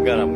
garam.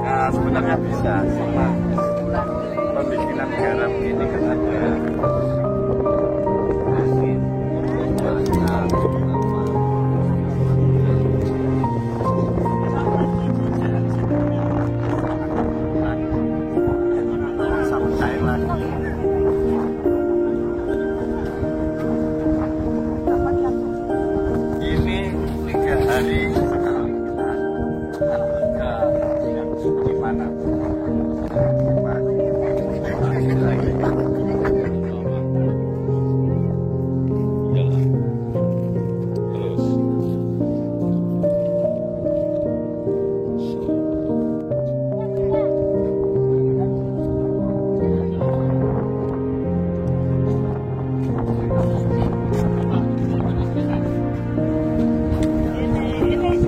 Nah, sebenarnya bisa, cuma pembikinan garam ini kan ada ini 3 hari sekali kita gimana?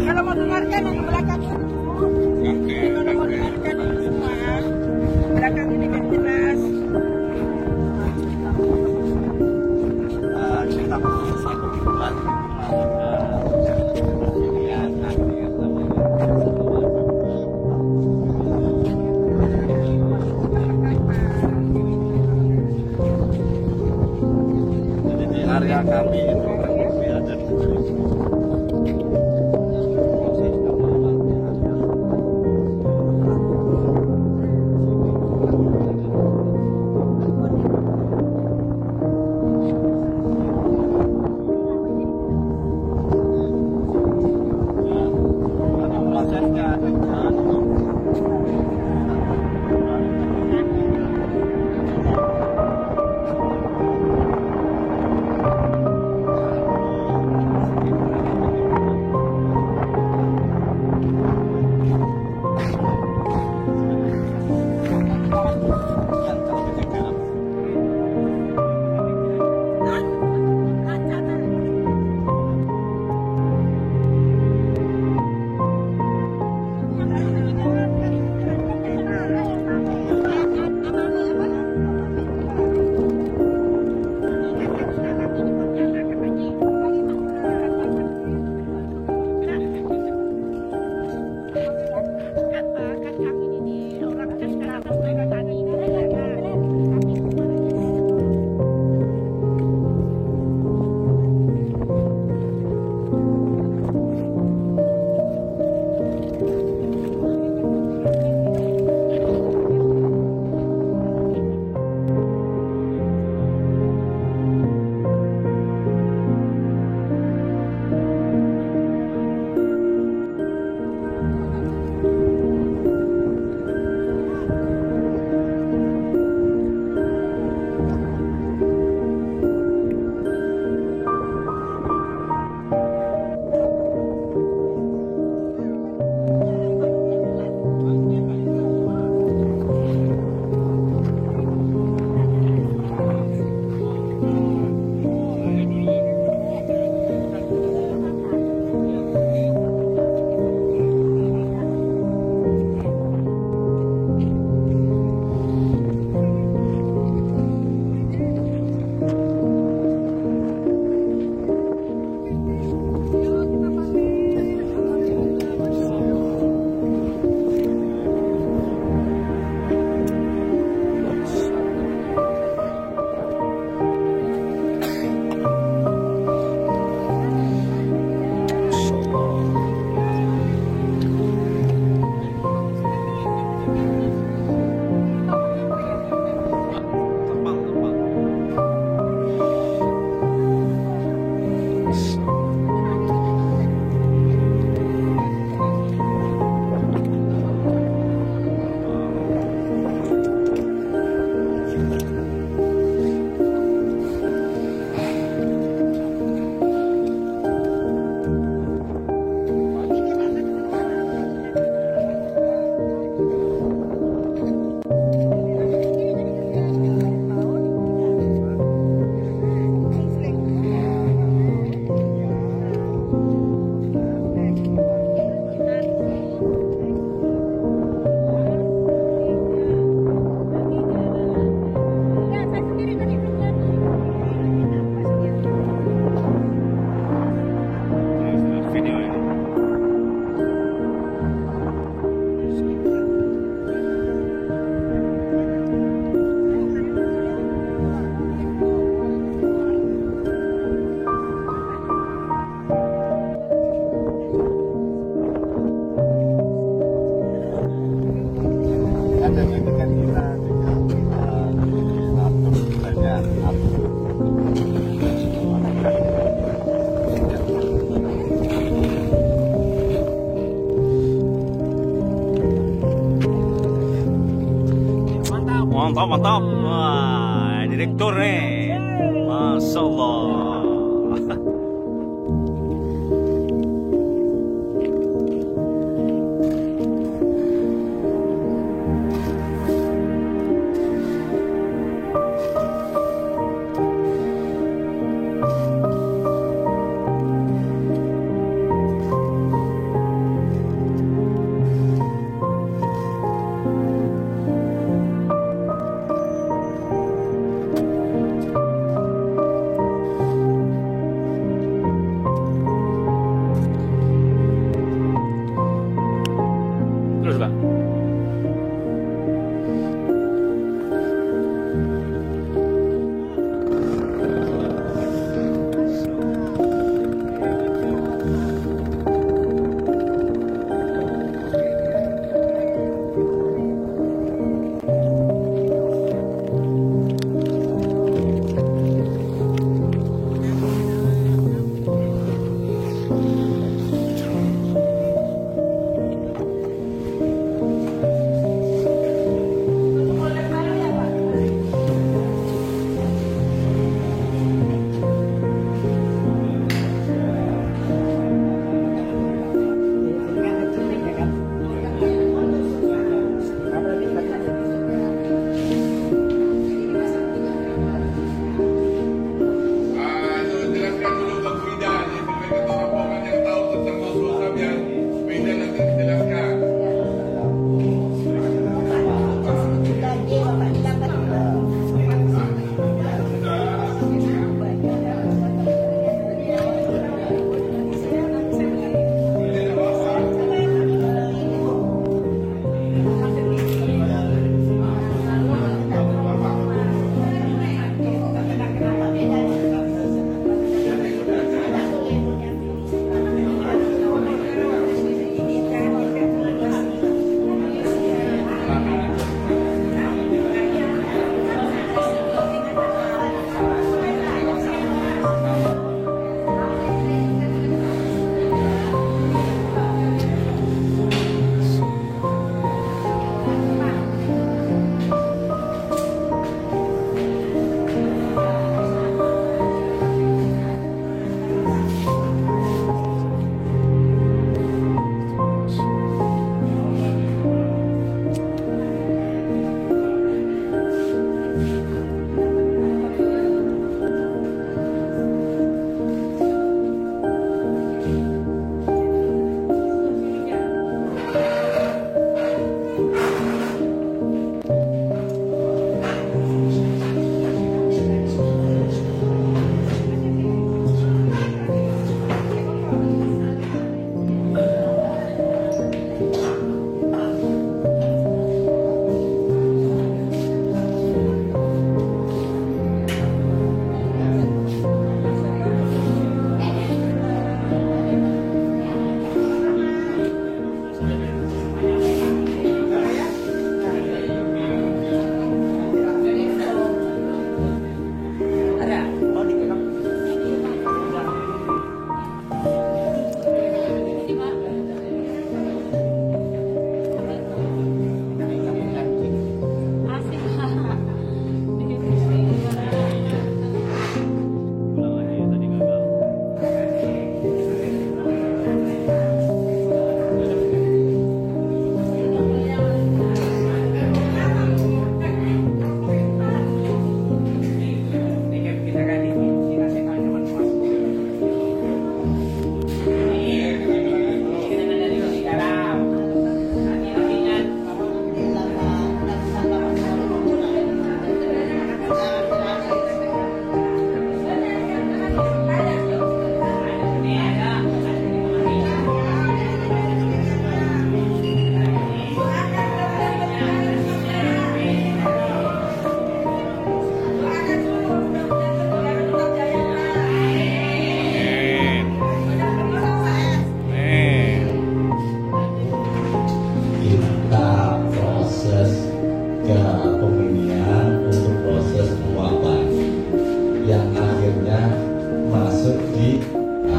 Kalau mau dengarkan yang belakang ini. Kalau mau dengarkan ini semua, belakang ini kan jelas. Kita satu bulan jadi di area kami itu ada mantap, mantap. Wah, direktur nih. Masya Allah. Terus, Pak. Jelaskan dulu ke Frida, ini sebagai ketua rombongan yang tahu tentang Rasul Sabian. Frida nanti dijelaskan.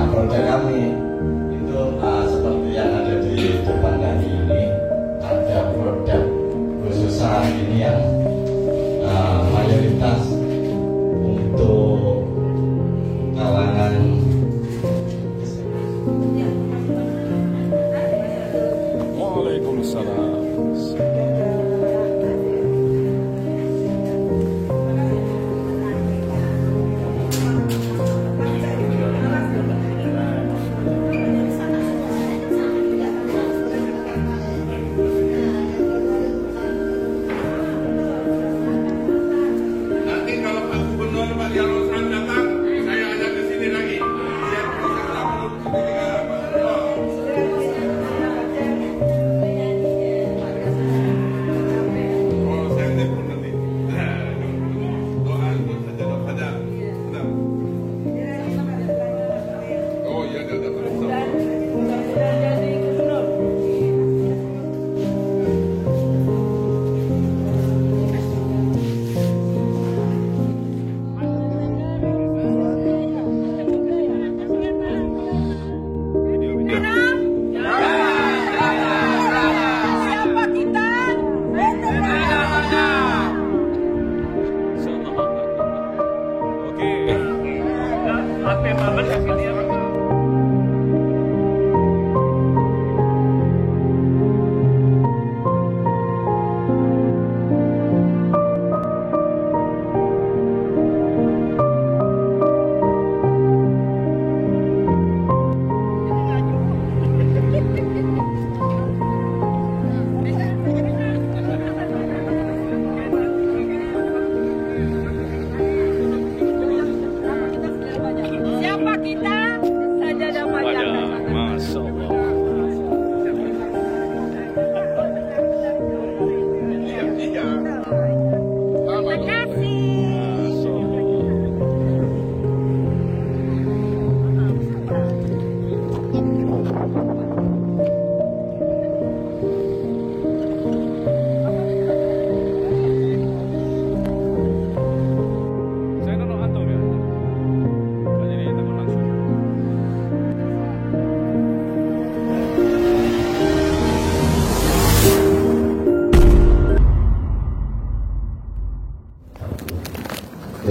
produk kami itu seperti yang ada di depan kami ini, ada produk khusus saat ini yang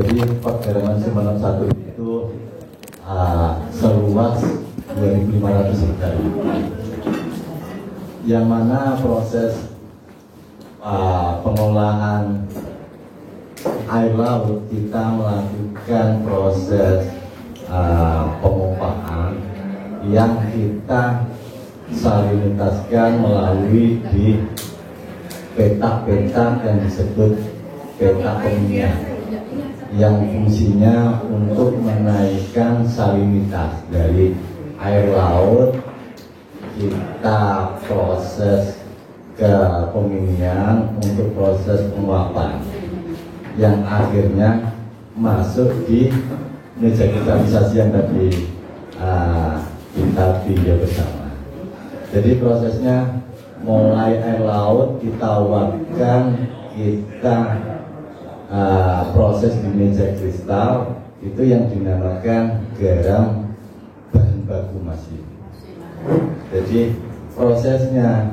Jadi pergerakan Sumeneb 1 itu seluas 2.500 hektar. Yang mana proses pengolahan air laut kita melakukan proses pengumpahan yang kita salinitaskan melalui di petak-petak yang disebut petak pemilihan, yang fungsinya untuk menaikkan salinitas dari air laut. Kita proses ke pemilihan untuk proses penguapan yang akhirnya masuk di meja kristallisasi yang tadi kita tinjau bersama. Jadi prosesnya mulai air laut kita uapkan, kita proses di meja kristal, itu yang dinamakan garam bahan baku masih. Jadi prosesnya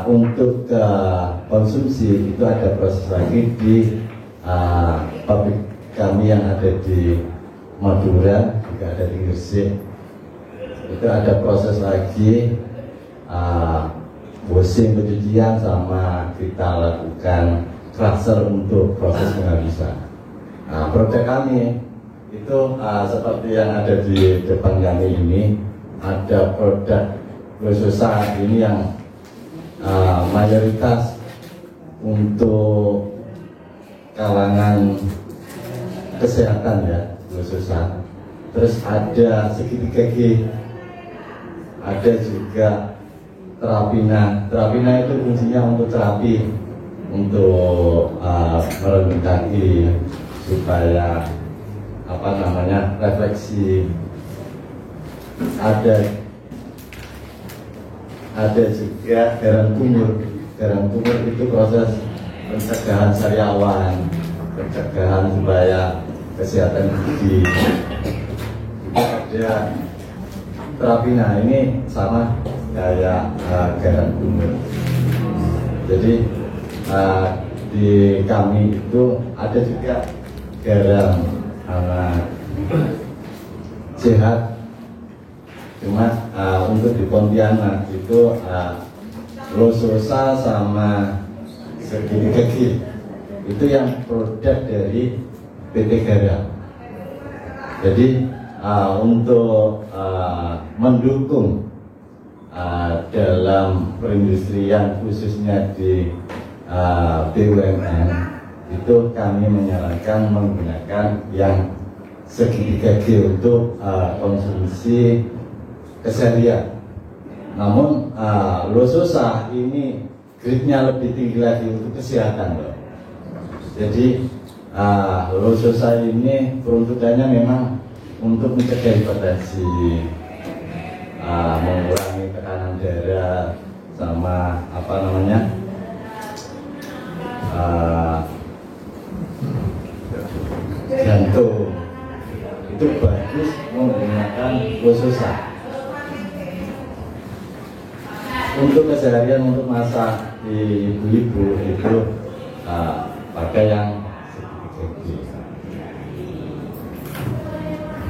untuk ke konsumsi itu ada proses lagi di pabrik kami yang ada di Madura, juga ada di Gresik. Itu ada proses lagi washing, pencucian, sama kita lakukan crusher untuk proses penghalusan. Produk kami itu seperti yang ada di depan kami ini, ada produk Glososa ini yang mayoritas untuk kalangan kesehatan ya, Glososa. Terus ada segitiga G, ada juga terapina. Terapina itu fungsinya untuk terapi, untuk merendam kaki supaya refleksi. Ada juga garam kumur. Garam kumur itu proses pencegahan sariawan, pencegahan supaya kesehatan gigi. Ada terapina, ini sama kayak garam kumur. Jadi di kami itu ada juga garam sehat. Cuma untuk di Pontianak itu Glososa sama segitiga G itu yang produk dari PT Garam. Jadi untuk mendukung dalam perindustrian khususnya di BUMN itu kami menyarankan menggunakan yang segitiga G untuk konsumsi keseharian. Namun Glososa ini grade-nya lebih tinggi lagi untuk kesehatan loh. Jadi Glososa ini peruntukannya memang untuk mencegah hipertensi, mengurangi tekanan darah, sama jantung. Itu bagus menggunakan Glososa. Untuk keseharian, untuk masak di ibu-ibu itu pakai yang segitiga G.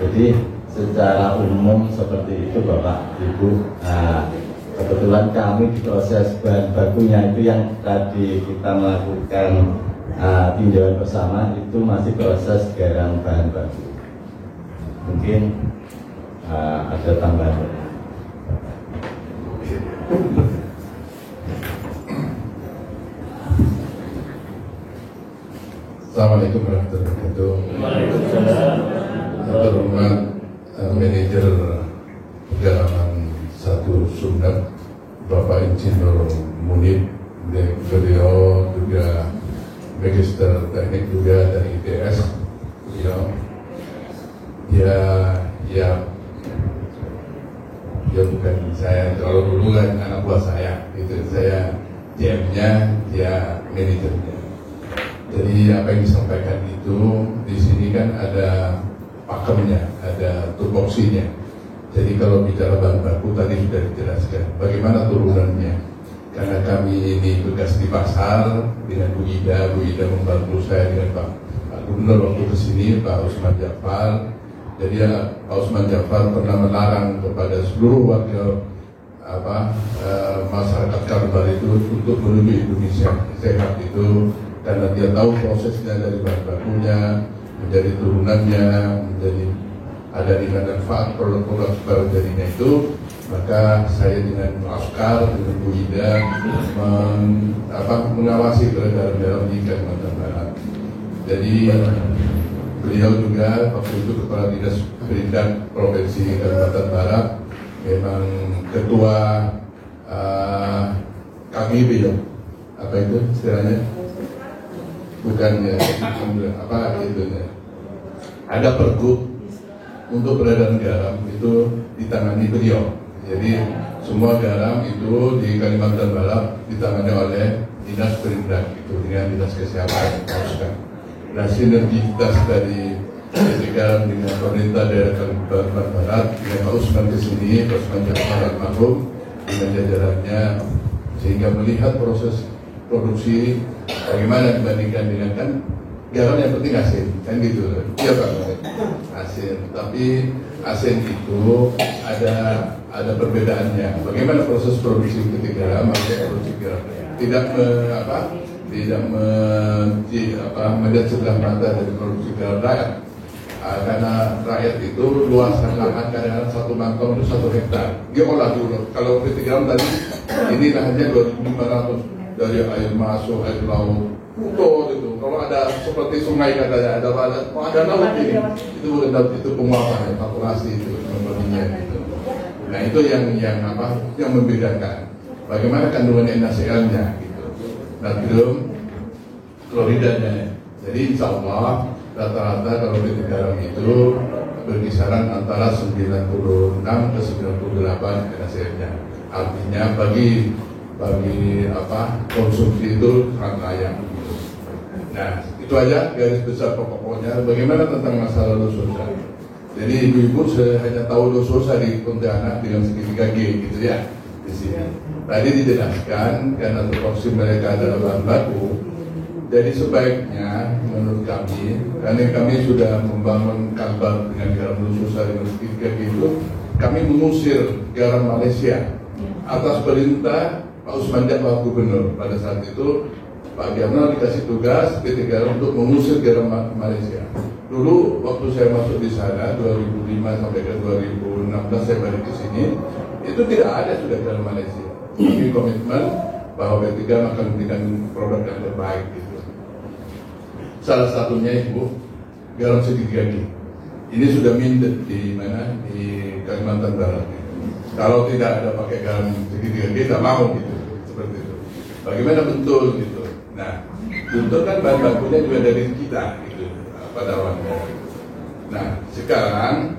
Jadi secara umum seperti itu Bapak Ibu. Kebetulan kami di proses bahan bakunya itu yang tadi kita melakukan tinjauan bersama itu masih proses garam bahan baku. Mungkin ada tambahan. Assalamualaikum warahmatullahi wabarakatuh. Yang terhormat manajer Pegaraman 1 Sumeneb, Bapak Insinyur Munib, beliau juga magister teknik juga dari ITS. Ya bukan saya, kalau dulu kan anak buah saya, itu saya GM-nya, dia manajernya. Jadi apa yang disampaikan itu di sini kan ada pakemnya, ada tupoksinya. Jadi kalau bicara bahan baku tadi sudah dijelaskan bagaimana turunannya. Karena kami ini tugas di pasar dengan Bu Ida membantu saya dengan Pak Gubernur waktu kesini, Pak Usman Jafar. Jadi Pak Usman Jafar pernah melarang kepada seluruh warga masyarakat Kalbar itu untuk menuju Indonesia sehat itu, karena dia tahu prosesnya dari bahan bakunya menjadi turunannya, menjadi ada dengan manfaat produk-produk baru jadinya itu. Maka saya dengan Oscar, dengan Bu Ida mengawasi peredaran garam di Kalimantan Barat. Jadi beliau juga waktu itu Kepala Dinas Perindak Provinsi Kalimantan Barat, memang ketua KGB ya, apa itu istilahnya? Bukan ya, apa itu ya? Ada pergub untuk peredaran garam itu ditangani beliau. Jadi semua garam itu di Kalimantan Barat ditangani oleh Dinas Perindak itu dengan Dinas Kesehatan. Nah, sinergitas dari garam dengan pemerintah daerah Kalimantan Barat dengan Pak Usman kesini, Pak Usman Jafar almarhum dengan jajarannya, sehingga melihat proses produksi bagaimana dibandingkan dengan kan garam yang penting asin, kan gitu, iya Pak, asin. Tapi asin itu ada perbedaannya. Bagaimana proses produksi garam, maksudnya produksi garam tidak melihat sebelah mata dari produksi garam rakyat. Karena rakyat itu luasan lahan kadang-kadang 1 mangkok itu 1 hektar. Dia olah dulu. Kalau PT garam tadi ini lahannya 2.500 dari air masuk, air laut, pulau itu. Kalau ada seperti sungai katanya, ada laut ini, itu bukan laut, itu penguapan, evakuasi itu memberinya itu. Nah itu yang membedakan. Bagaimana kandungan NaCl-nya gitu, natrium kloridanya. Jadi insya Allah rata-rata kalau PT garam itu berkisaran antara 96 ke 98 NaCl-nya. Artinya bagi konsumsi itu sangat layak. Nah itu aja garis besar pokoknya. Bagaimana tentang masalah dososa? Jadi ibu-ibu hanya tahu dososa di Pontianak dengan segitiga G gitu ya di sini. Tadi dijelaskan karena tupoksi mereka adalah bahan baku. Jadi sebaiknya menurut kami, karena kami sudah membangun Kalbar dengan garam dososa dengan segitiga G itu, kami mengusir garam Malaysia atas perintah Pak Usman Jafar Gubernur. Pada saat itu Pak Giamnal dikasih tugas PT Garam untuk mengusir garam Malaysia. Dulu waktu saya masuk di sana 2005 sampai ke 2016 saya balik ke sini, itu tidak ada sudah garam Malaysia. Ini komitmen bahwa PT Garam akan memberikan produk yang terbaik gitu. Salah satunya Ibu garam segitiga G. Ini sudah mindet di mana, di Kalimantan Barat. Kalau tidak ada pakai garam segitiga G, tidak mau gitu, seperti itu. Bagaimana betul gitu? Nah, betul kan bahan bakunya juga dari kita gitu, pada awalnya. Nah, sekarang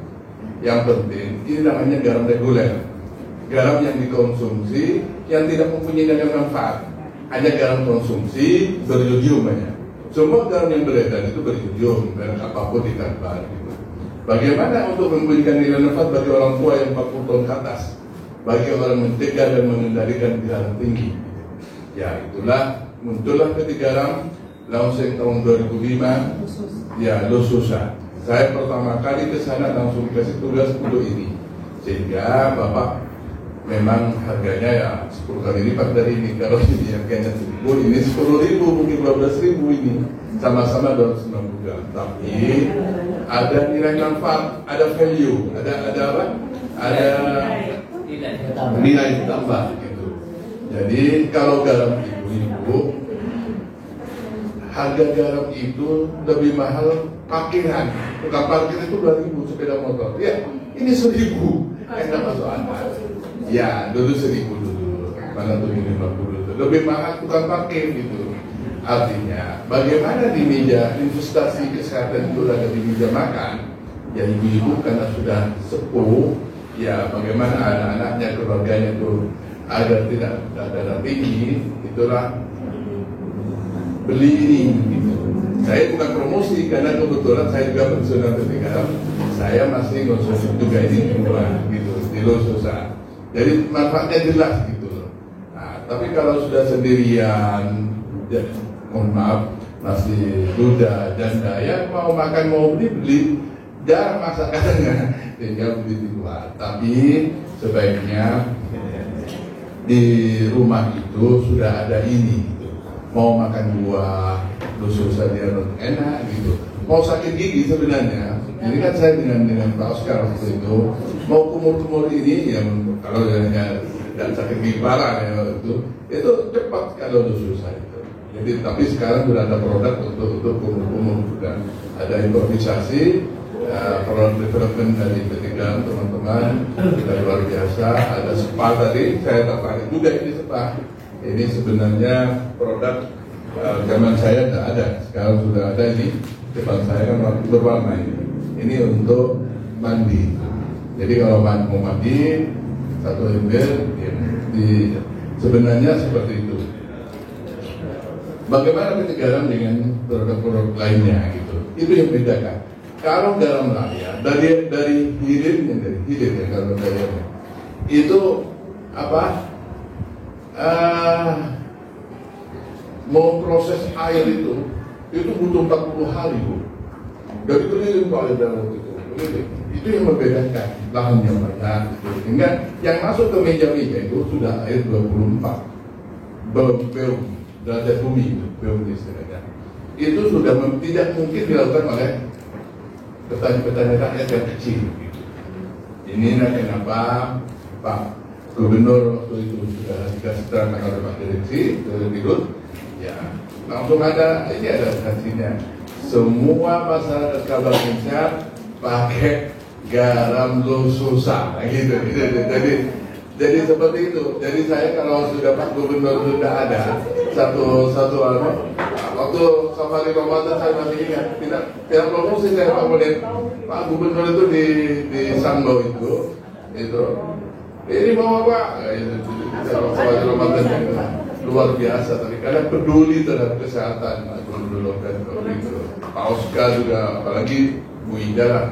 yang penting ini namanya garam reguler, garam yang dikonsumsi yang tidak mempunyai banyak manfaat, hanya garam konsumsi beriodium banyak. Semua garam yang beredar itu beriodium, merek apapun di Kalbar gitu. Bagaimana untuk memberikan nilai manfaat bagi orang tua yang 40 tahun ke atas, bagi orang mencegah dan mengendalikan gejala tinggi? Ya itulah muncullah PT Garam launching tahun 2005, ya Dososa. Saya pertama kali ke sana langsung dikasih tugas untuk ini, sehingga Bapak memang harganya ya 10 kali lipat dari ini. Kalau ini harganya 1.000, ini 10.000, mungkin 12.000 ini, sama-sama 290 gram. Tapi ada nilai manfaat, ada value, ada apa? Ada nilai tambah gitu. Jadi kalau garam ibu-ibu, harga garam itu lebih mahal parkiran. Tukang parkir itu 2.000 sepeda motor. Ya, ini 1.000. Enak masuk akal. Ya, dulu 1.000 dulu. Mana tuh ini 50 itu. Lebih mahal tukang parkir gitu. Artinya, bagaimana di meja investasi kesehatan itu ada di meja makan? Ya ibu-ibu karena sudah sepuh, ya bagaimana anak-anaknya, keluarganya itu agar tidak darah tinggi, itulah beli ini gitu. Saya bukan promosi karena kebetulan saya juga pensiunan PT Garam, saya masih konsumsi juga ini murah gitu di Dososa. Jadi manfaatnya jelas gitu. Nah, tapi kalau sudah sendirian, ya, mohon maaf, masih muda, janda, yang mau makan mau beli, jarang masakannya, tinggal beli di luar. Tapi sebaiknya di rumah itu sudah ada ini, gitu. Mau makan buah, lusuh saja enak gitu. Mau sakit gigi sebenarnya, ini kan saya dengan Pak Oscar waktu itu mau kumur-kumur ini, yang kalau dan sakit gigi parah ya, itu cepat kalau lusuh saya. Jadi tapi sekarang sudah ada produk untuk kumur-kumur, sudah ada improvisasi, produk development dari P3 teman-teman sudah luar biasa. Ada spa tadi, saya tertarik juga ini spa. Ini sebenarnya produk zaman saya tidak ada, sekarang sudah ada ini. Depan saya kan berwarna ini. Ini untuk mandi. Jadi kalau mau mandi satu ember, sebenarnya seperti itu. Bagaimana P3 Garam dengan produk-produk lainnya gitu? Itu yang bedakan. Kalau garam raya dari hilirnya, ya kalau dayanya itu apa? Mau proses air itu butuh 40 hari, Bu. Dari keliling Pak air dalam itu. Itu yang membedakan, lahannya banyak gitu. Sehingga yang masuk ke meja-meja itu sudah air 24 belum derajat bumi itu, belum istilahnya. Itu sudah tidak mungkin dilakukan oleh petani-petani rakyat yang kecil. Gitu. Ini kenapa Pak Gubernur waktu itu sudah dikasih terangkan oleh Pak Direksi Dirut, ya langsung ada, ini ada hasilnya. Semua masyarakat Kabupaten pakai garam Losusa, gitu. Jadi seperti itu. Jadi saya kalau sudah Pak Gubernur sudah ada satu waktu safari Ramadan saya masih ingat, tidak promosi saya Pak Gubernur itu di Sanglo itu ini mau apa? Safari Ramadan luar biasa tadi karena peduli terhadap kesehatan Pak Gubernur kan itu. Pak Oscar juga, apalagi Bu Ida lah,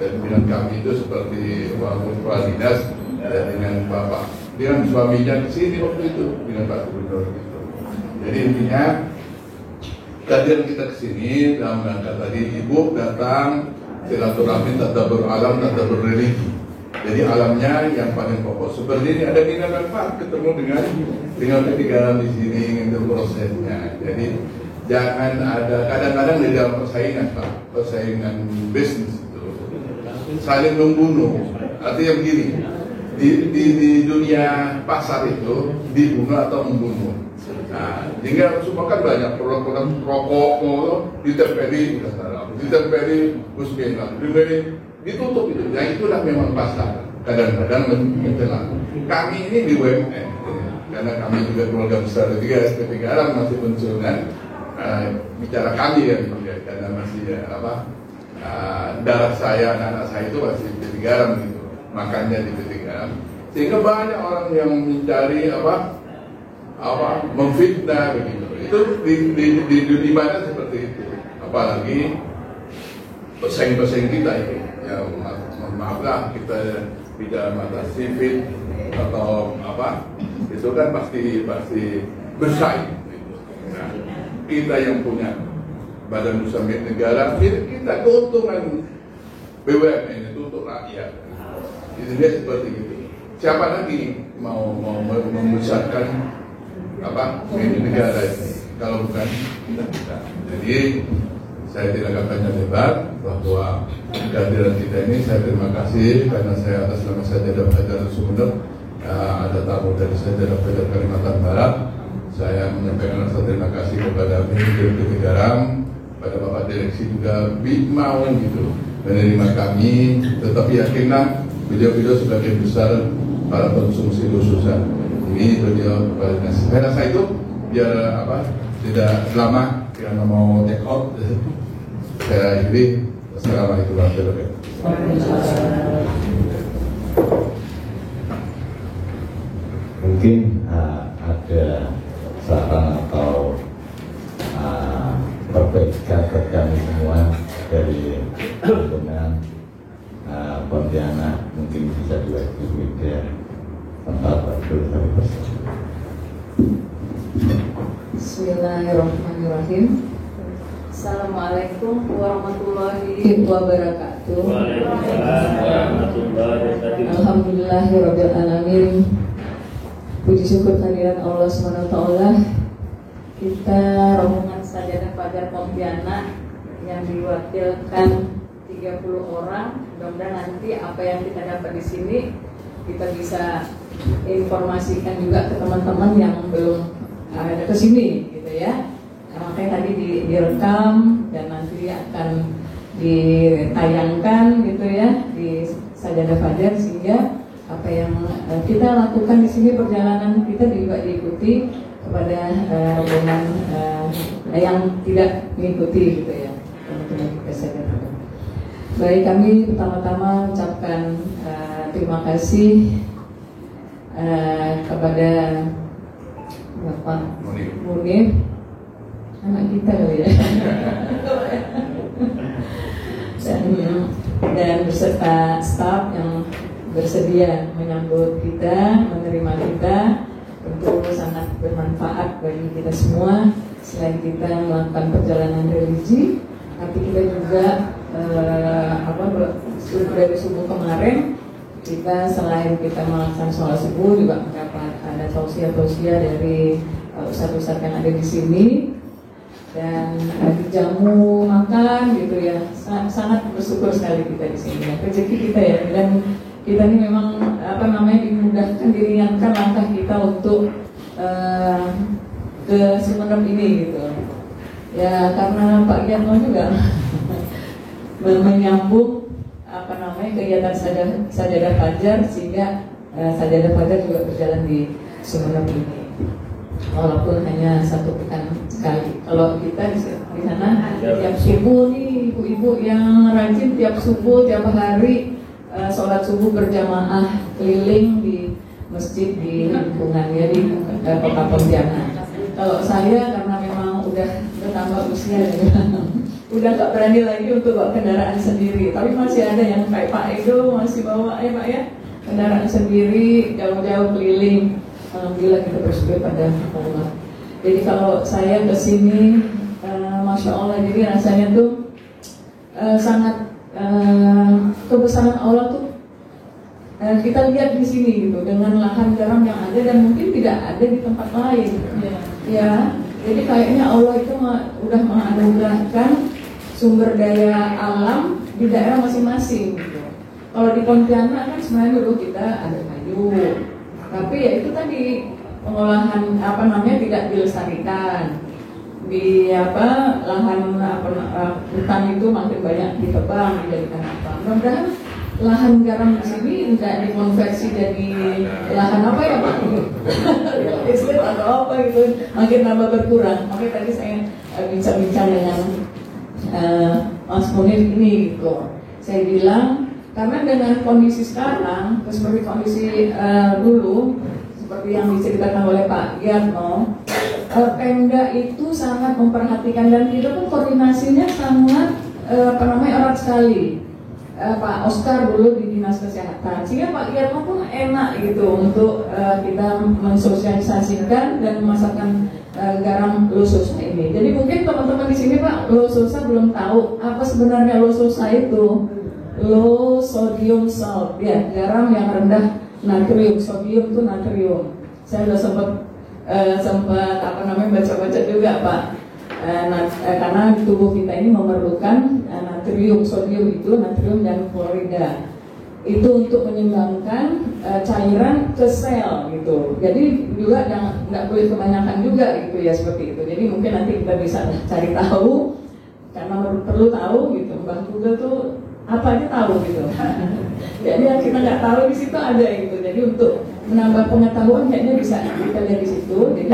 dan dengan kami itu seperti Pak Kepala Dinas dengan Bapak, dengan suaminya ke sini waktu itu dengan Pak Gubernur gitu. Jadi intinya kehadiran kita ke sini dalam rangka tadi Ibu datang silaturahmi tadabbur alam, tadabbur religi. Jadi alamnya yang paling pokok seperti ini ada minat dan Pak ketemu dengan P3 Garam di sini itu prosesnya. Jadi jangan ada kadang-kadang di dalam persaingan Pak, persaingan bisnis itu saling membunuh. Artinya begini. Di dunia pasar itu dibunuh atau membunuh. Nah, hingga semua kan banyak produk-produk rokok ditempeli musbena, ditutup itu. Yang itulah memang pasar. Kadang-kadang menjelang. Kami ini di UMN, karena kami juga keluarga besar P3 Garam masih muncul kan. Bicara kami ya, karena masih darah saya, anak-anak saya itu masih P3 Garam gitu. Makannya di P3 Garam, sehingga banyak orang yang mencari memfitnah begitu. Itu di mana seperti itu. Apalagi pesaing-pesaing kita ini, ya maaflah kita tidak mata sipil atau itu kan pasti bersaing. Gitu. Nah, kita yang punya Badan Usaha Milik Negara, kita keuntungan BUMN itu untuk rakyat. Intinya seperti itu. Siapa lagi mau membesarkan milik negara ini kalau bukan kita? Jadi saya tidak akan banyak lebar bahwa kehadiran kita ini saya terima kasih karena saya atas nama Sajadah Hajar Sumeneb ada tamu dari Sajadah Hajar Kalimantan Barat. Saya menyampaikan rasa terima kasih kepada manajer P3 Garam, pada Bapak Direksi juga mau gitu menerima kami, tetapi yakinlah beliau sebagian besar para konsumsi khususnya ini beliau saya rasa itu biar tidak lama karena mau take out. Saya akhiri. Assalamualaikum warahmatullahi wabarakatuh. Mungkin ada saran atau perbaikan ke kami semua dari teman-teman Pontianak, mungkin bisa diwakili ke tempat waktu kami bersama. Bismillahirrahmanirrahim. Assalamualaikum warahmatullahi wabarakatuh. Alhamdulillahirabbil alamin. Puji syukur kehadirat Allah SWT. Kita rombongan Sajadah Fajar Pontianak yang diwakilkan 30 orang. Mudah-mudahan nanti apa yang kita dapat di sini kita bisa informasikan juga ke teman-teman yang belum ada ke sini, gitu ya. Makanya tadi direkam dan nanti akan ditayangkan, gitu ya, di Sajadah Fajar, sehingga apa yang kita lakukan di sini, perjalanan kita juga diikuti kepada rombongan yang tidak mengikuti, gitu ya, teman-teman kita Sajadah. Baik, kami pertama-tama ucapkan terima kasih kepada Bapak Munir, anak kita kali ya, dan beserta staf yang bersedia menyambut kita, menerima kita. Tentu sangat bermanfaat bagi kita semua. Selain kita melakukan perjalanan religi, tapi kita juga dari subuh kemarin, kita selain kita melaksanakan sholat subuh juga mendapat ada tausiah-tausiah dari ustadz-ustadz yang ada di sini, dan dijamu makan, gitu ya. Sangat bersyukur sekali kita di sini. Rezeki kita ya, dan kita ini memang dimudahkan, diringankan langkah kita untuk ke Sumeneb ini, gitu ya, karena Pak Giatno juga menyambung kegiatan Sajadah Fajar, sehingga Sajadah Fajar juga berjalan di Sumeneb ini, walaupun hanya 1 pekan sekali. Kalau kita di sana tiap subuh nih, ibu-ibu yang rajin tiap subuh, tiap hari sholat subuh berjamaah keliling di masjid di lingkungannya di Kota Pontianak. Kalau saya karena memang udah bertambah usia, udah nggak berani lagi untuk bawa kendaraan sendiri. Tapi masih ada yang kayak Pak Edo masih bawa Pak ya, kendaraan sendiri jauh-jauh keliling. Alhamdulillah kita bersyukur pada Allah. Jadi kalau saya kesini, masya Allah, jadi rasanya tuh sangat kebesaran Allah tuh kita lihat di sini, gitu, dengan lahan garam yang ada dan mungkin tidak ada di tempat lain. Ya, jadi kayaknya Allah itu udah menganugerahkan sumber daya alam di daerah masing-masing, gitu. Kalau di Pontianak kan sebenarnya dulu kita ada kayu, tapi ya itu tadi pengolahan tidak dilestarikan. Di lahan hutan itu makin banyak ditebang, dijadikan apa? Mudah-mudahan lahan garam di sini tidak dikonversi jadi lahan apa ya Pak? Estate atau apa gitu, makin tambah berkurang. Makanya tadi saya bincang-bincang dengan Mas Munir ini, gitu. Saya bilang karena dengan kondisi sekarang, seperti kondisi dulu, seperti yang diceritakan oleh Pak Giatno, Pemda itu sangat memperhatikan dan kita pun koordinasinya sangat erat sekali. Pak Oscar dulu di Dinas Kesehatan, sehingga Pak Giatno pun enak gitu untuk kita mensosialisasikan dan memasarkan garam Lososa ini. Jadi mungkin teman-teman di sini Pak Lososa belum tahu apa sebenarnya Lososa itu. Low sodium salt, ya, garam yang rendah natrium. Sodium itu natrium. Saya sudah sempat baca-baca juga Pak. Karena tubuh kita ini memerlukan natrium, sodium itu natrium dan klorida itu untuk menyumbangkan cairan ke sel, gitu. Jadi juga nggak boleh kebanyakan juga, gitu ya, seperti itu. Jadi mungkin nanti kita bisa cari tahu, karena perlu tahu, gitu. Mbak Google tuh apa aja tahu, gitu. Jadi yang kita nggak tahu di situ ada, gitu. Jadi untuk menambah pengetahuan kayaknya bisa kita lihat di situ. Jadi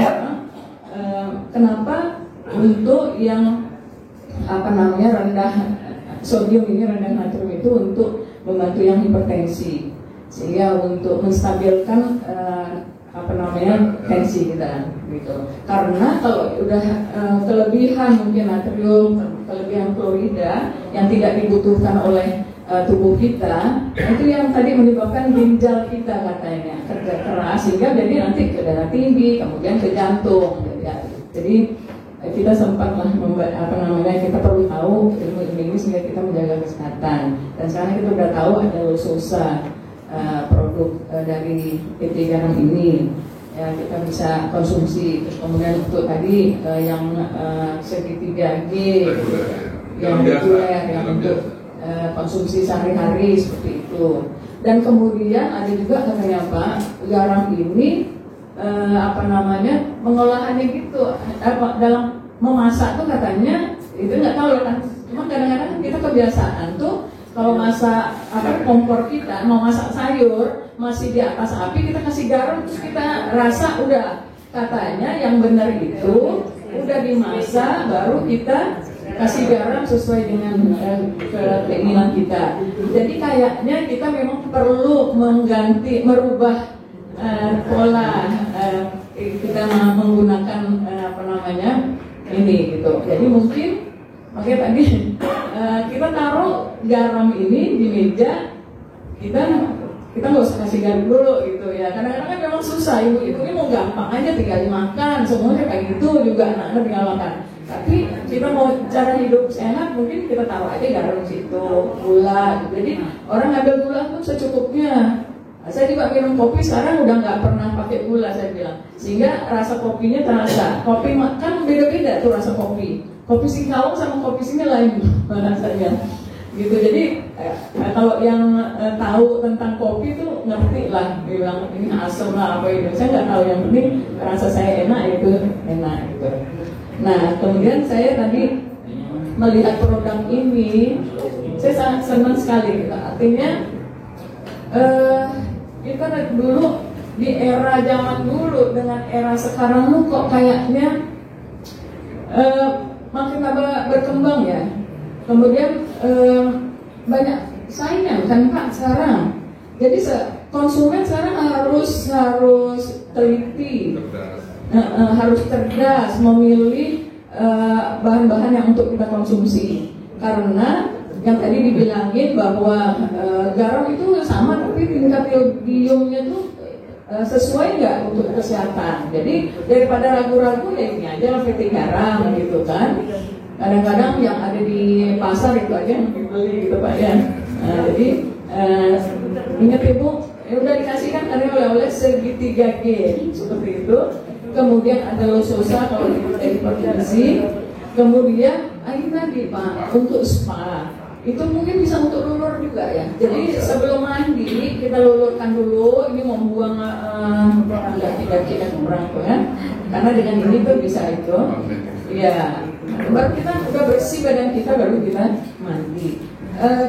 kenapa untuk yang rendah sodium ini, rendah natrium itu untuk membantu yang hipertensi, sehingga untuk menstabilkan tensi kita, gitu. Karena kalau udah kelebihan mungkin natrium, kelebihan klorida yang tidak dibutuhkan oleh tubuh kita, itu yang tadi menyebabkan ginjal kita katanya kerja keras, sehingga jadi nanti ke darah tinggi, kemudian ke jantung, jadi kita sempatlah kita perlu tahu ilmu ini sehingga kita menjaga kesehatan. Dan sekarang kita udah tahu ada Lososa, produk dari PT Garam ini, ya kita bisa konsumsi. Terus kemudian untuk tadi yang segitiga G, yang reguler, yang untuk konsumsi sehari-hari seperti itu. Dan kemudian ada juga katanya Pak, garam ini pengolahannya gitu, dalam memasak tuh katanya itu nggak tahu ya kan. Cuma kadang-kadang kita kebiasaan tuh kalau masak kompor kita mau masak sayur masih di atas api, kita kasih garam terus kita rasa udah, katanya yang benar itu udah dimasak baru kita kasih garam sesuai dengan keinginan kita. Jadi kayaknya kita memang perlu merubah pola kita menggunakan ini gitu. Jadi mungkin makanya tadi kita taruh garam ini di meja, kita nggak usah kasih garam dulu gitu ya. Kadang-kadang kan memang susah, ibu-ibu ini mau gampang aja tinggal dimakan, semuanya kayak gitu juga anak-anak tinggal makan. Tapi kita mau cara hidup sehat, mungkin kita taruh aja garam di situ, gula. Jadi orang ngambil gula pun secukupnya. Saya juga minum kopi sekarang udah nggak pernah pakai gula, saya bilang, sehingga rasa kopinya terasa. Kopi kan beda-beda tuh rasa kopi. Kopi Singkawang sama kopi sini lain rasanya. Gitu. Jadi kalau yang tahu tentang kopi itu ngerti lah, bilang ini asam lah apa itu. Saya nggak tahu, yang penting rasa saya enak itu enak gitu. Nah kemudian saya tadi melihat produk ini, saya sangat senang sekali gitu. Artinya kita dulu di era zaman dulu dengan era sekarang tuh kok kayaknya makin berkembang ya. Kemudian banyak saingan kan Pak sekarang. Jadi konsumen sekarang harus teliti, harus cerdas memilih bahan-bahan yang untuk kita konsumsi. Karena yang tadi dibilangin bahwa garam itu sama tapi tingkat iodiumnya tuh sesuai nggak untuk kesehatan. Jadi daripada ragu-ragu ya ini aja PT Garam gitu kan. Kadang-kadang yang ada di pasar itu aja yang dibeli gitu Pak ya. Jadi ingat Ibu, udah dikasihkan ada oleh-oleh segitiga G seperti itu. Kemudian ada Lososa kalau dari provinsi. Kemudian ini tadi Pak untuk spa itu mungkin bisa untuk lulur juga ya. Jadi sebelum mandi kita lulurkan dulu. Ini membuang tidak kurang kan. Karena dengan ini tuh bisa itu. Ya, baru kita udah bersih badan kita baru kita mandi.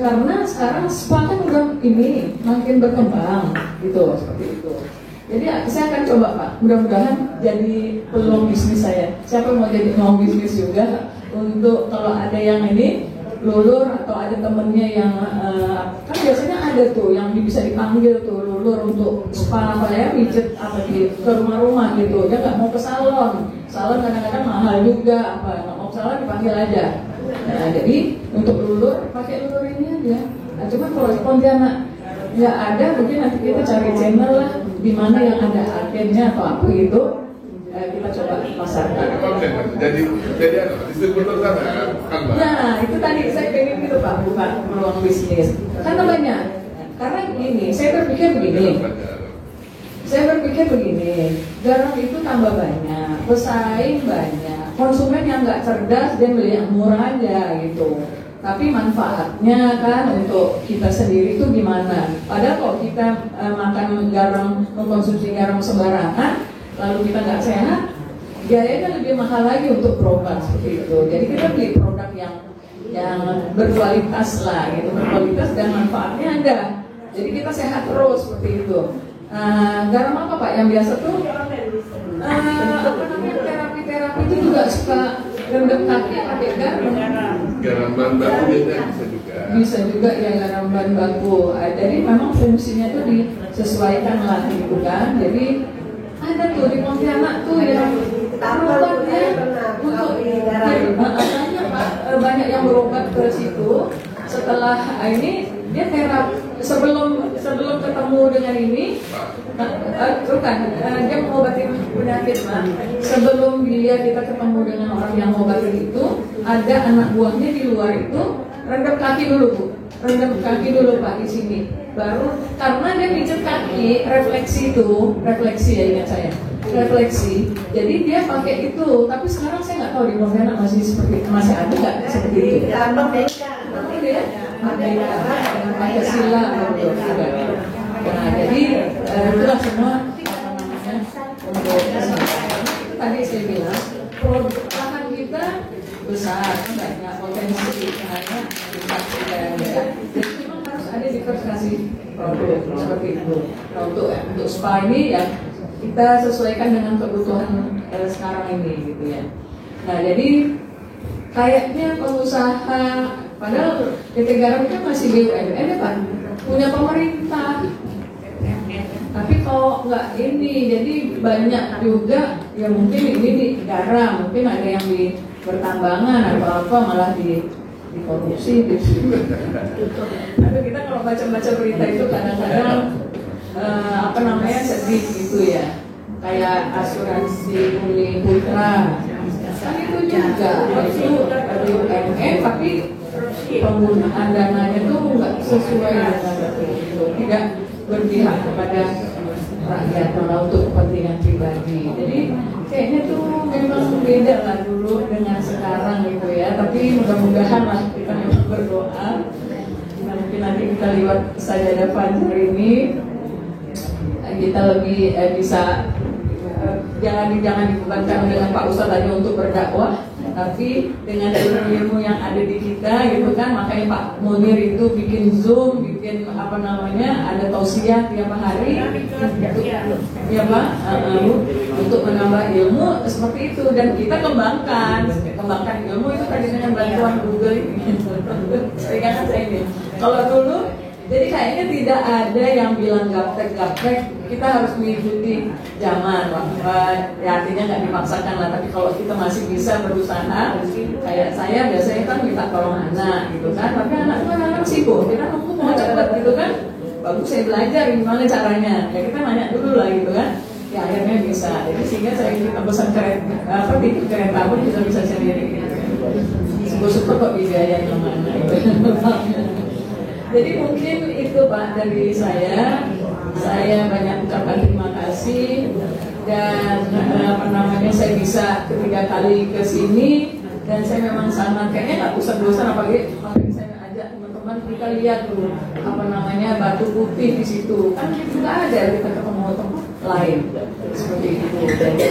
Karena sekarang spa kan udah ini makin berkembang gitu seperti itu. Jadi saya akan coba Pak, mudah-mudahan jadi peluang bisnis saya. Siapa mau jadi peluang bisnis juga untuk kalau ada yang ini lulur atau ada temennya yang kan biasanya ada tuh yang bisa dipanggil tuh lulur untuk spa apa ya, pijet apa di ke rumah-rumah gitu. Dia nggak mau ke salon kadang-kadang mahal juga apa, nggak mau ke salon dipanggil aja. Nah jadi untuk lulur pakai lulur ini aja. Nah, cuma kalau di Pontianak nggak ada, mungkin nanti kita cari channel lah di mana yang ada agennya atau apa gitu. Kita coba pasarkan. Jadi distributor sana kan Pak? Nah itu tadi saya pengen gitu Pak, bukan peluang bisnis. Karena banyak. Karena gini, saya berpikir begini, garam itu tambah banyak, pesaing banyak, konsumen yang nggak cerdas dia beli yang murah aja gitu. Tapi manfaatnya kan untuk kita sendiri itu gimana? Padahal kalau kita makan garam, mengkonsumsi garam sembarangan, lalu kita nggak sehat, biayanya lebih mahal lagi untuk berobat seperti itu. Jadi kita beli produk yang berkualitas lah, gitu, berkualitas dan manfaatnya ada. Jadi kita sehat terus seperti itu. Garam apa Pak yang biasa tuh? Terapi itu juga suka rendam kaki pakai garam. Garam bahan baku bisa juga. Bisa juga ya garam bahan baku. Jadi memang fungsinya tuh disesuaikan lah gitu kan. Jadi ada tuh di Pontianak tuh yang berobat ya untuk banyak Pak, banyak yang berobat ke situ. Setelah ini dia sebelum ketemu dengan ini, bukan dia mengobatin penyakit, Pak. Sebelum kita ketemu dengan orang yang mengobatin itu, ada anak buahnya di luar itu rendam kaki dulu, Bu. Rendam kaki dulu, Pak, di sini. Baru karena dia pijat kaki, refleksi ya, ingat saya. Refleksi. Jadi dia pakai itu, tapi sekarang saya nggak tahu di Pontianak masih ada nggak seperti itu. Tapi dia Pancasila betul juga. Nah, jadi itulah semua apa namanya untuk itu tadi saya bilang produk lahan kita besar, banyak potensi hanya besar kita yang besar. Jadi memang harus ada diversifikasi produk seperti itu. Nah, untuk spa ini ya kita sesuaikan dengan kebutuhan sekarang ini gitu ya. Nah, jadi kayaknya pengusaha, padahal PT Garam kan masih BUMN ya Pak, punya pemerintah. Tapi kalau nggak ini, jadi banyak juga ya mungkin ini di garam, mungkin ada yang di pertambangan atau apa malah di korupsi di situ. Tapi kita kalau baca-baca berita itu kadang-kadang apa namanya sedih gitu ya, kayak asuransi Uni Putra kan itu juga itu BUMN tapi penggunaan dananya itu nggak sesuai dengan itu, tidak berpihak kepada rakyat malah untuk kepentingan pribadi. Jadi kayaknya tuh memang beda lah dulu dengan sekarang gitu ya. Tapi mudah-mudahan lah kita memang berdoa. Nah, mungkin nanti kita lewat sajadah Fajar ini kita lebih bisa jangan dibebankan dengan Pak Ustadz hanya untuk berdakwah, tapi dengan ilmu yang ada di kita gitu kan. Makanya Pak Munir itu bikin Zoom, bikin apa namanya, ada tausiah tiap hari ya Pak, untuk menambah ilmu seperti itu. Dan kita kembangkan ilmu itu tadi dengan bantuan Google ini. Saya ini kalau dulu jadi kayaknya tidak ada yang bilang gaptek, kita harus mengikuti zaman. Ya artinya nggak dipaksakan lah, tapi kalau kita masih bisa berusaha, kayak saya biasanya kan minta tolong anak gitu kan, tapi anak sibuk, kita mau cepet gitu kan, bagus saya belajar gimana caranya, ya kita nanya dulu lah gitu kan, ya akhirnya bisa. Jadi sehingga saya kita pesan tiket kereta pun bisa sendiri gitu. Syukur-syukur kok dibiayain kemana gitu. Jadi mungkin itu Pak dari saya banyak ucapkan terima kasih dan apa namanya saya bisa ketiga kali ke sini dan saya memang sangat kayaknya nggak bosan-bosan, apalagi saya ajak teman-teman kita lihat tuh apa namanya Batu Putih di situ kan itu nggak ada, kita ketemu tempat lain seperti itu. Jadi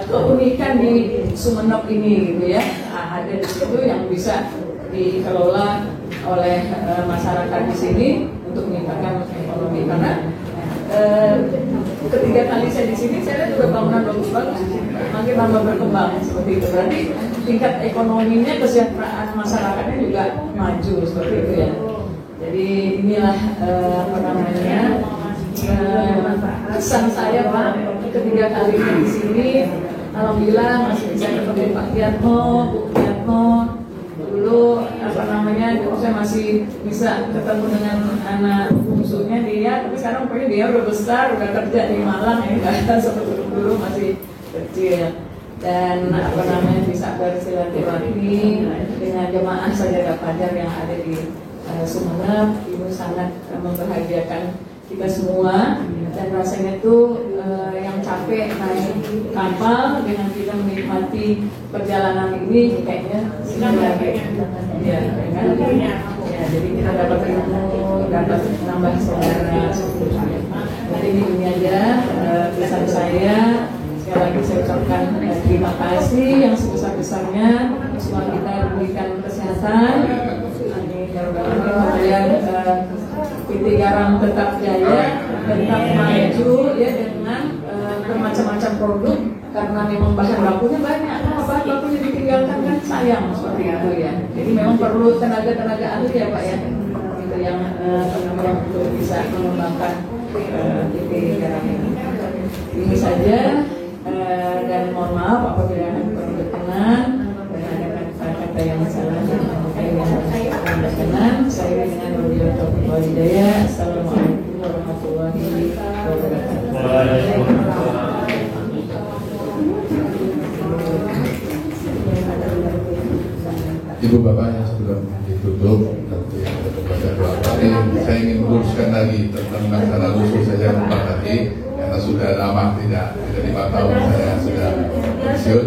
keunikan di Sumeneb ini gitu ya, ada di situ yang bisa dikelola oleh masyarakat di sini untuk meningkatkan ekonomi. Karena ketiga kali saya di sini saya lihat juga bangunan bagus-bagus, makin tambah berkembang seperti itu. Berarti tingkat ekonominya, kesejahteraan masyarakatnya juga maju seperti itu ya. Jadi inilah apa namanya kesan saya Pak ketiga kali di sini. Alhamdulillah masih bisa ketemu Pak Kiatmo, Bu Kiatmo. Dulu apa namanya saya masih bisa ketemu dengan anak bungsunya dia, tapi sekarang pokoknya dia udah besar, udah kerja di Malang ya, nggak seperti dulu masih kecil. Dan apa namanya bisa bersilaturahmi dengan jemaah sajadah Fajar yang ada di Sumeneb. Itu sangat membahagiakan kita semua dan rasanya tuh yang capek naik kapal dengan kita menikmati perjalanan ini kayaknya ya, jadi kita dapat ilmu, dapat nambah saudara. Jadi ini aja pesan saya. Sekali lagi saya ucapkan terima kasih yang sebesar-besarnya. Semoga kita diberikan kesehatan. Kemudian PT Garam tetap jaya, tetap maju ya dengan bermacam-macam produk, karena memang bahan bakunya banyak. Kalau bahan bakunya ditinggalkan kan sayang seperti itu ya. Jadi memang perlu tenaga ahli ya Pak ya, itu yang untuk bisa mengembangkan PT Garam ini. Ini saja dan mohon maaf apabila ada perlu berkenan dan ada kata-kata yang salah. berkenan. Saya dengan wabillahi taufiq wal hidayah. Assalamualaikum warahmatullahi wabarakatuh. Ibu bapak yang sebelum ditutup nanti ada kepada doa ini, saya ingin meluruskan lagi tentang masalah lusuh saja lupa tadi karena sudah lama tidak 5 tahun saya sudah pensiun.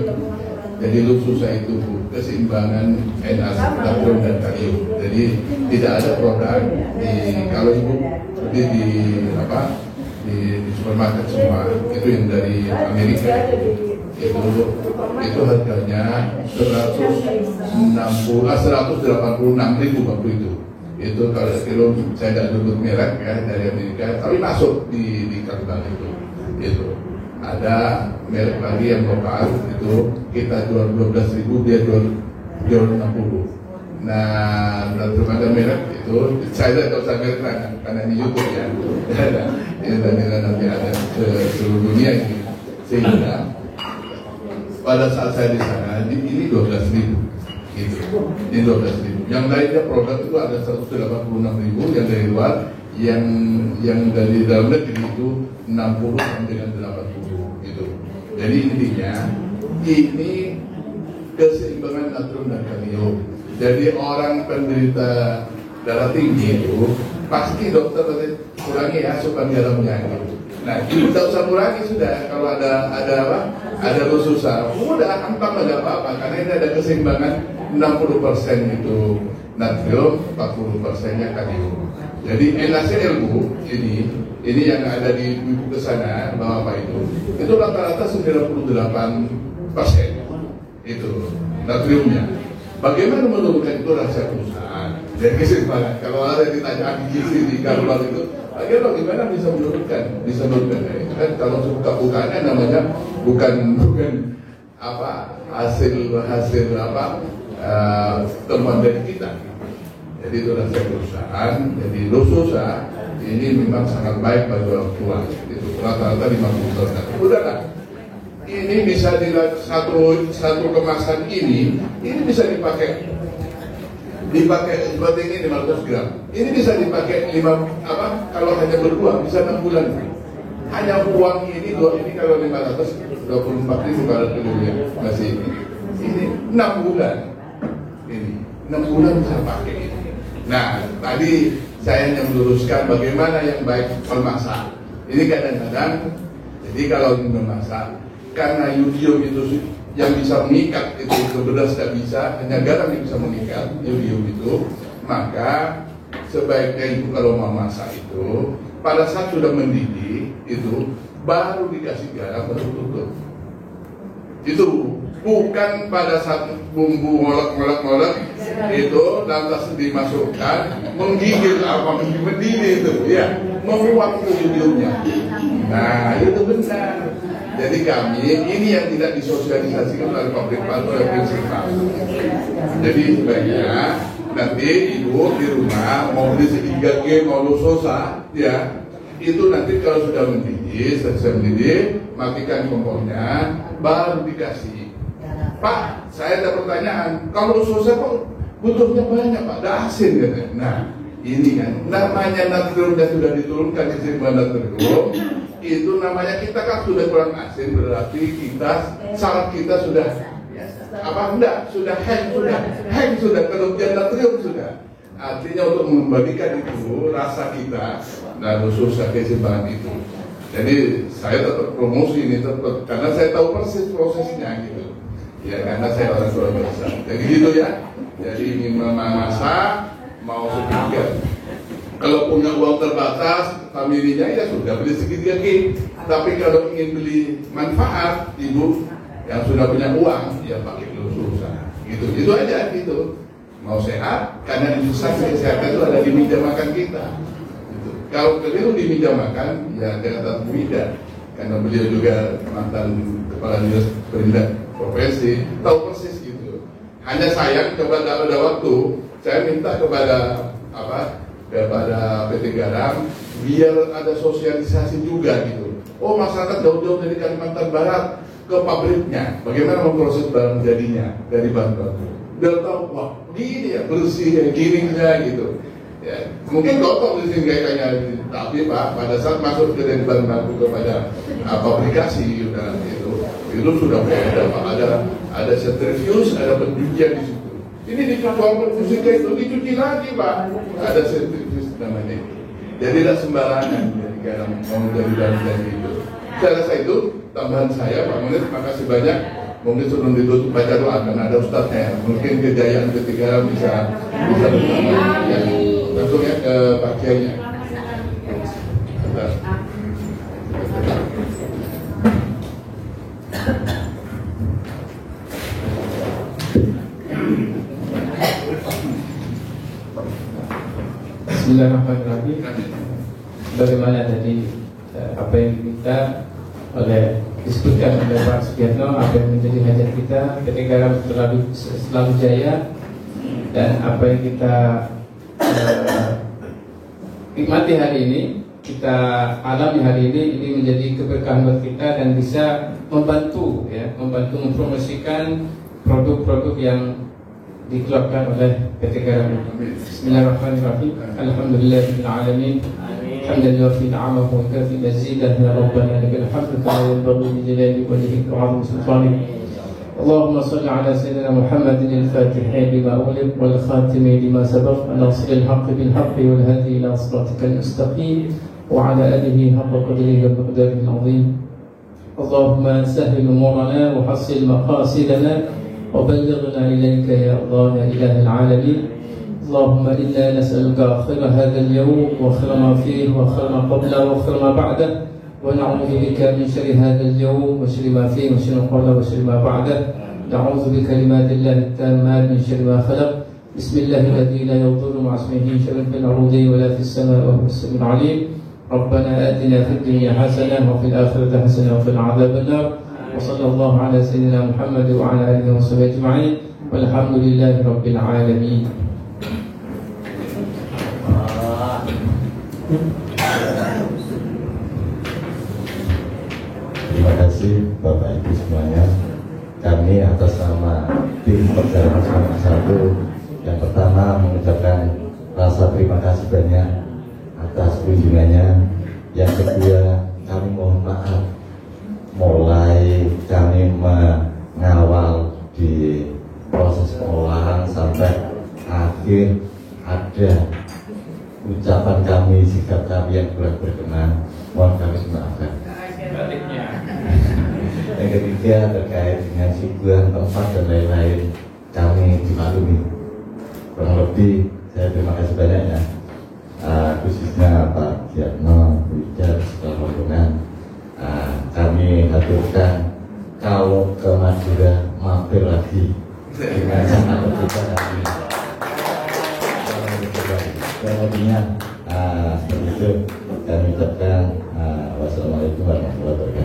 Jadi lusuh saya itu keseimbangan NaC, natrium dan kalium. Jadi tidak ada produk kalau ibu beli di supermarket semua itu yang dari Amerika. Itu harganya 186.000 waktu itu. Itu kalau kilo saya tidak sebut merek ya dari Amerika, tapi masuk di karbal itu ada merek lagi yang lokal itu kita jual 12.000, dia jual 60. Nah, belum ada merek itu saya tidak tahu merek karena di YouTube ya. Ini nanti ada seluruh dunia ini sehingga pada saat saya di sana ini 12.000 gitu. Ini 12.000. Yang lainnya produk itu ada 186.000 yang dari luar, yang dari dalam negeri itu 60 sampai dengan 80 gitu. Jadi intinya ini keseimbangan natrium dan kalium. Jadi orang penderita darah tinggi itu pasti dokter kurangi asupan garamnya gitu. Nah, kita usah kurangi sudah kalau ada lususa, udah hampang nggak apa-apa karena ini ada keseimbangan 60% itu natrium, 40%-nya kalium. Jadi NaCl ini yang ada di buku kesana bapak itu rata-rata 98% itu natriumnya. Bagaimana menurunkan itu rahasia perusahaan dan keseimbangan. Kalau ada ditanya gizi di karbal itu, bagaimana bisa menurunkan? Kan kalau buka-bukaannya namanya bukan hasil temuan dari kita. Jadi itu rahasia perusahaan. Jadi lususa ini memang sangat baik bagi orang tua. Itu rata-rata 50 tahun. Udahlah. Ini bisa di satu kemasan ini bisa dipakai seperti ini 500 gram. Ini bisa dipakai kalau hanya berdua bisa 6 bulan. Hanya uang ini kalau 524.000 kalau dulunya masih ini 6 bulan. Ini 6 bulan bisa pakai ini. Nah, tadi saya hanya meluruskan bagaimana yang baik memasak. Ini kadang-kadang jadi kalau ingin memasak karena yodium itu yang bisa mengikat itu ke beras tidak bisa, hanya garam yang bisa mengikat yodium itu, maka sebaiknya ibu kalau mau masak itu pada saat sudah mendidih itu baru dikasih garam baru tutup. Itu bukan pada saat bumbu ngolek itu lantas dimasukkan menggigil mendidih itu ya menguap ke yodiumnya. Nah itu benar. Jadi kami ini yang tidak disosialisasikan oleh pabrik palsu oleh prinsipal. Jadi sebaiknya nanti ibu di rumah mau beli segitiga G mau lususa ya itu nanti kalau sudah mendidih, selesai mendidih, matikan kompornya, baru dikasih. Pak, saya ada pertanyaan, kalau lususa kok butuhnya banyak Pak, ada asin katanya. Nah ini kan namanya natriumnya sudah diturunkan di keseimbangan natrium. Itu namanya kita kan sudah kurang asin, berarti saraf kita sudah sudah hang sudah kelebihan natrium sudah. Artinya untuk mengembalikan itu rasa kita dan lususa keseimbangan itu. Jadi saya tetap promosi ini tetap karena saya tahu persis prosesnya gitu. Ya karena saya orang tua biasa. Jadi gitu ya. Jadi ingin memasak mau sedikit. Kalau punya uang terbatas, familinya ya sudah beli segitiga G. Tapi kalau ingin beli manfaat, ibu yang sudah punya uang, ya pakai lususa. Gitu, itu aja gitu. Mau sehat, karena investasi kesehatan itu ada di meja makan kita. Gitu. Kalau keliru di meja makan, ya jangan tetap meja. Karena beliau juga mantan kepala dinas pendidikan profesi, tahu persis gitu. Hanya sayang kepada ada waktu, saya minta kepada PT Garam biar ada sosialisasi juga gitu. Oh masyarakat jauh-jauh dari Kalimantan Barat ke pabriknya, bagaimana memproses barang jadinya dari bahan baku. Biar tahu, wah gini ya bersih giringnya gitu. Ya, mungkin kotor di sini kayaknya, tapi Pak pada saat masuk ke dari bahan baku kepada pabrikasi itu sudah beda Pak. Ada sertifius, ada pencucian di situ. Ini dikeluarkan fisika itu dicuci lagi Pak. Ada sertifius namanya. Jadi tidak sembarangan jadi garam mau dari garam itu. Saya rasa itu tambahan saya Pak Munir. Terima kasih banyak. Mungkin sebelum ditutup baca doa akan ada ustadznya. Mungkin kejayaan ketiga bisa bersama. Ya. Langsung ya ke Pak Kiainya. Bismillahirrahmanirrahim. Bagaimana tadi apa yang diminta oleh disebutkan oleh Pak Sugiyatno, apa yang menjadi hajat kita ketika selalu jaya, dan apa yang kita nikmati hari ini, kita alami hari ini menjadi keberkahan buat kita dan bisa membantu mempromosikan produk-produk yang dikeluarkan oleh PT Garam. Bismillahirrahmanirrahim. Alhamdulillahirabbil alamin. Hamdan yuwafi ni'amahu wa yukafi mazidah ya rabbana lakal hamdu kama yanbaghi li jalali wajhika wa 'azimi sultanik. اللهم صل على سيدنا محمد الفاتح لما أغلق والخاتم لما سبق ناصر الحق بالحق والهادي إلى صراطك المستقيم وعلى آله حق قدره ومقداره العظيم. اللهم سهل أمورنا وحصل مقاصدنا وبلغنا إليك يا الله يا إله العالمين. اللهم إنا نسألك خير هذا اليوم وخير ما فيه وخير ما قبله وخير ما بعده، ونعوذ بك من شر هذا اليوم وشر ما فيه وشر ما قبله وشر ما بعده. نعوذ بكلمات الله التامات من شر ما خلق. بسم الله الذي لا يضر مع اسمه شيء في الأرض ولا في السماء وهو السميع العليم. ربنا آتنا في الدنيا حسنة وفي الآخرة حسنة وقنا عذاب النار. وصلى الله على سيدنا محمد وعلى آله وصحبه أجمعين والحمد لله رب العالمين. Terima kasih Bapak Ibu semuanya. Kami atas nama tim Perjalanan Semangat 1 yang pertama mengucapkan rasa terima kasih banyak atas kunjungannya. Yang kedua, kami mohon maaf mulai kami mengawal di proses pengolahan sampai akhir ada ucapan kami, sikap kami yang kurang berkenan, mohon kami maafkan. Yang ketiga terkait dengan suguhan tempat dan lain-lain, kami dimaklumi. Kurang lebih saya terima kasih banyak ya, khususnya Pak Sugiyatno, Widar, setelah rombongan. Kami aturkan kalau ke Madura mampir lagi dengan sangat berbeda lagi. Kemudian seperti itu kami ucapkan wassalamualaikum warahmatullahi wabarakatuh.